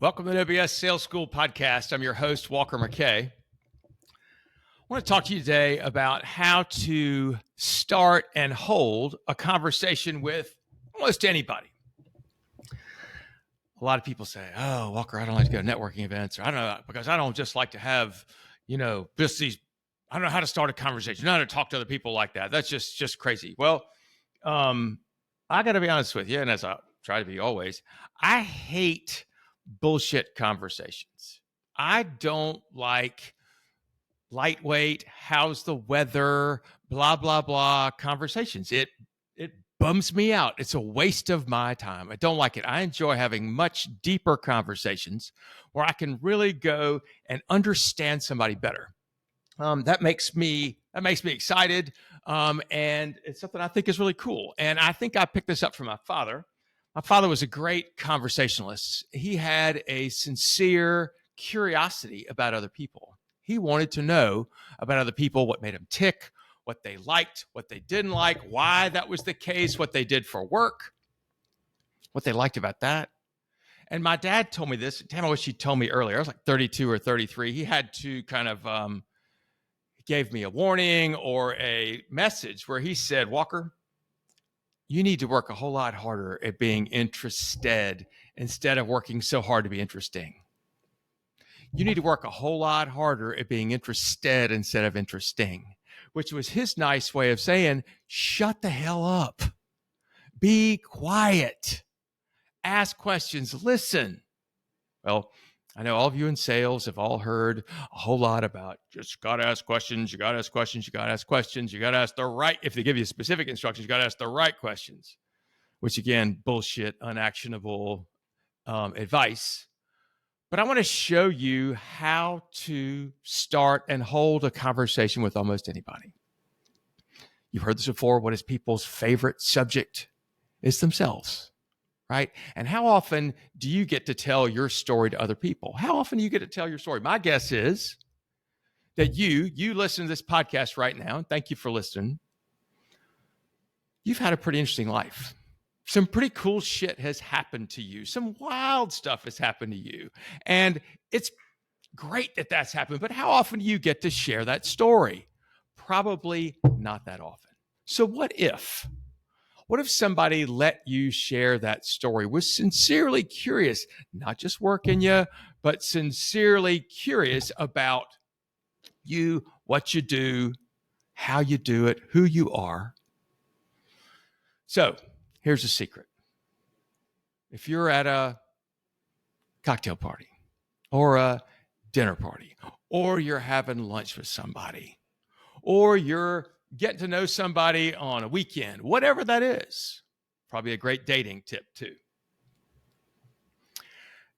Welcome to the OBS Sales School Podcast. I'm your host, Walker McKay. I want to talk to you today about how to start and hold a conversation with almost anybody. A lot of people say, oh, Walker, I don't like to go to networking events, or I don't know, because I don't just like to have, just these, I don't know how to start a conversation. I don't know how to talk to other people like that. That's just crazy. Well, I got to be honest with you, and as I try to be always, I hate bullshit conversations. I don't like lightweight, how's the weather, blah, blah, blah conversations. It bums me out. It's a waste of my time. I don't like it. I enjoy having much deeper conversations where I can really go and understand somebody better. That makes me excited. And it's something I think is really cool. And I think I picked this up from my father. My father was a great conversationalist. He had a sincere curiosity about other people. He wanted to know about other people, what made them tick, what they liked, what they didn't like, why that was the case, what they did for work, what they liked about that. And my dad told me this. Damn, I wish he'd told me earlier. I was like 32 or 33. He had to kind of gave me a warning or a message where he said, Walker, you need to work a whole lot harder at being interested instead of working so hard to be interesting. You need to work a whole lot harder at being interested instead of interesting, which was his nice way of saying, shut the hell up. Be quiet. Ask questions. Listen. Well, I know all of you in sales have all heard a whole lot about just got to ask questions. You got to ask questions. You got to ask questions. You got to ask the right, if they give you specific instructions, you got to ask the right questions, which again, bullshit, unactionable advice. But I want to show you how to start and hold a conversation with almost anybody. You've heard this before. What is people's favorite subject? It's themselves. Right? And how often do you get to tell your story to other people? How often do you get to tell your story? My guess is that you listen to this podcast right now, and thank you for listening. You've had a pretty interesting life. Some pretty cool shit has happened to you. Some wild stuff has happened to you. And it's great that that's happened, but how often do you get to share that story? Probably not that often. So what if somebody let you share that story, was sincerely curious, not just working you, but sincerely curious about you, what you do, how you do it, who you are? So here's a secret. If you're at a cocktail party or a dinner party, or you're having lunch with somebody, or you're getting to know somebody on a weekend, whatever that is, probably a great dating tip too.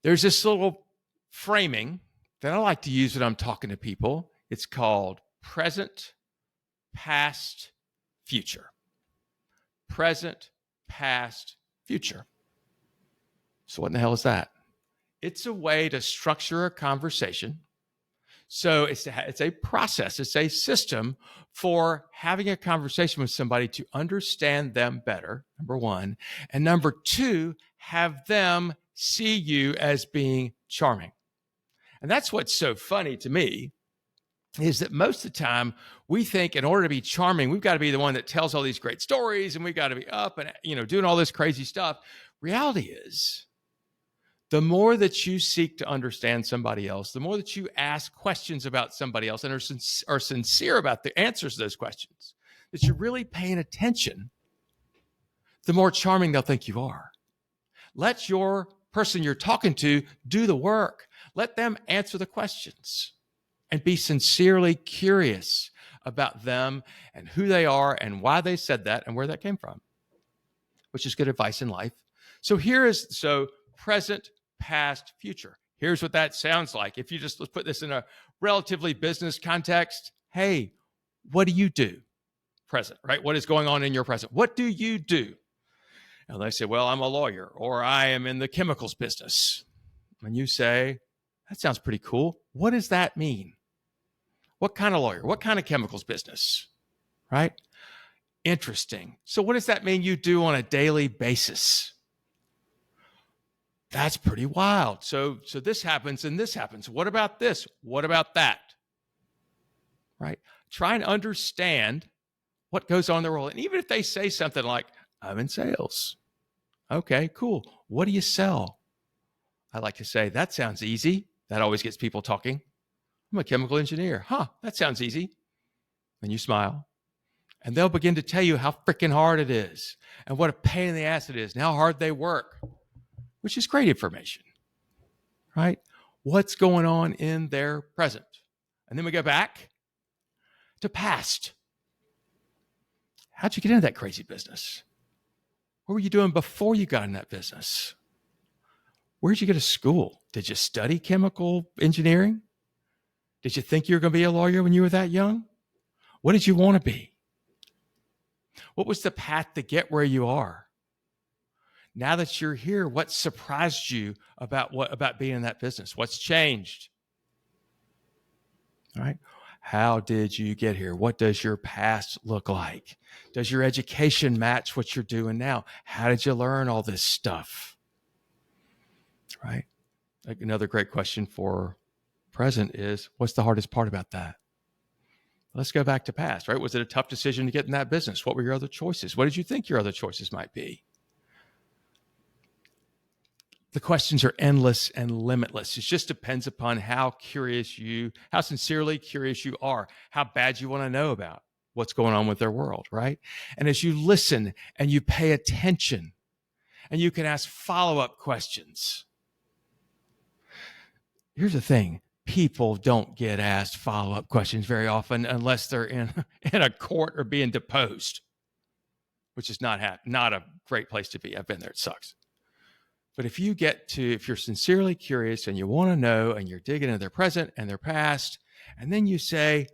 There's this little framing that I like to use when I'm talking to people. It's called present, past, future. Present, past, future. So what in the hell is that? It's a way to structure a conversation. So it's a process, it's a system for having a conversation with somebody to understand them better, number one. And number two, have them see you as being charming. And that's what's so funny to me, is that most of the time we think in order to be charming, we've got to be the one that tells all these great stories and we've got to be up and, doing all this crazy stuff. Reality is, the more that you seek to understand somebody else, the more that you ask questions about somebody else and are sincere about the answers to those questions, that you're really paying attention, the more charming they'll think you are. Let your person you're talking to do the work. Let them answer the questions and be sincerely curious about them and who they are and why they said that and where that came from, which is good advice in life. So present, past, future. Here's what that sounds like. If you let's put this in a relatively business context. Hey, what do you do? Present, right? What is going on in your present? What do you do? And they say, well, I'm a lawyer, or I am in the chemicals business. And you say, that sounds pretty cool. What does that mean? What kind of lawyer? What kind of chemicals business? Right? Interesting. So what does that mean you do on a daily basis? That's pretty wild. So this happens and this happens. What about this? What about that? Right? Try and understand what goes on in their world. And even if they say something like, I'm in sales. Okay, cool. What do you sell? I like to say, that sounds easy. That always gets people talking. I'm a chemical engineer. Huh, that sounds easy. And you smile. And they'll begin to tell you how freaking hard it is and what a pain in the ass it is and how hard they work, which is great information, right? What's going on in their present? And then we go back to past. How'd you get into that crazy business? What were you doing before you got in that business? Where'd you go to school? Did you study chemical engineering? Did you think you were going to be a lawyer when you were that young? What did you want to be? What was the path to get where you are? Now that you're here, what surprised you about being in that business? What's changed? All right. How did you get here? What does your past look like? Does your education match what you're doing now? How did you learn all this stuff? Right. Like another great question for present is, what's the hardest part about that? Let's go back to past, right? Was it a tough decision to get in that business? What were your other choices? What did you think your other choices might be? The questions are endless and limitless. It just depends upon how sincerely curious you are, how bad you want to know about what's going on with their world, right? And as you listen and you pay attention and you can ask follow-up questions. Here's the thing. People don't get asked follow-up questions very often unless they're in a court or being deposed, which is not a great place to be. I've been there. It sucks. But if you're sincerely curious and you want to know and you're digging into their present and their past, and then you say,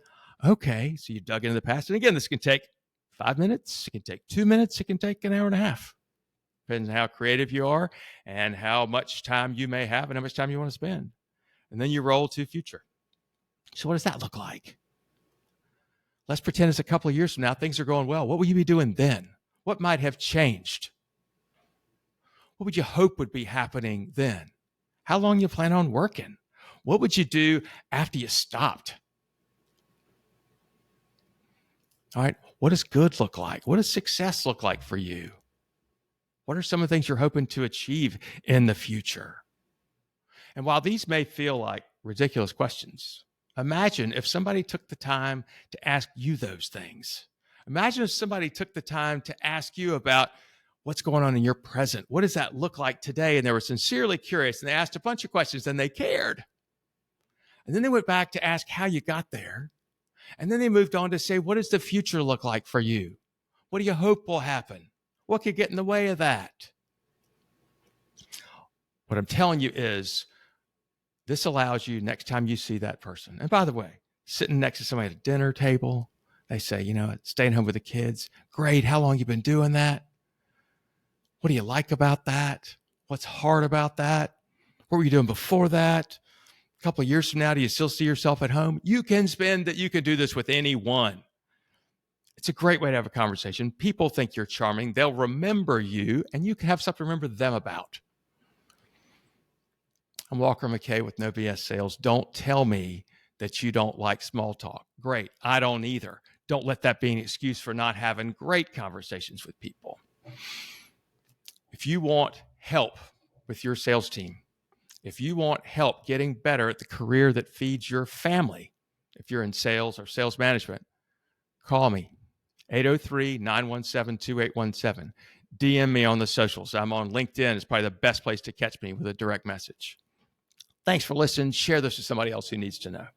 okay, so you dug into the past. And again, this can take 5 minutes. It can take 2 minutes. It can take an hour and a half. Depends on how creative you are and how much time you may have and how much time you want to spend. And then you roll to future. So what does that look like? Let's pretend it's a couple of years from now, things are going well. What will you be doing then? What might have changed? What would you hope would be happening then? How long you plan on working? What would you do after you stopped? All right. What does good look like? What does success look like for you? What are some of the things you're hoping to achieve in the future? And while these may feel like ridiculous questions, imagine if somebody took the time to ask you those things. Imagine if somebody took the time to ask you about what's going on in your present. What does that look like today? And they were sincerely curious and they asked a bunch of questions and they cared. And then they went back to ask how you got there. And then they moved on to say, what does the future look like for you? What do you hope will happen? What could get in the way of that? What I'm telling you is this allows you next time you see that person. And by the way, sitting next to somebody at a dinner table, they say, staying home with the kids. Great. How long you been doing that? What do you like about that? What's hard about that? What were you doing before that? A couple of years from now, do you still see yourself at home? You can do this with anyone. It's a great way to have a conversation. People think you're charming. They'll remember you, and you can have something to remember them about. I'm Walker McKay with No BS Sales. Don't tell me that you don't like small talk. Great. I don't either. Don't let that be an excuse for not having great conversations with people. If you want help with your sales team, if you want help getting better at the career that feeds your family, if you're in sales or sales management, call me, 803-917-2817. DM me on the socials. I'm on LinkedIn. It's probably the best place to catch me with a direct message. Thanks for listening. Share this with somebody else who needs to know.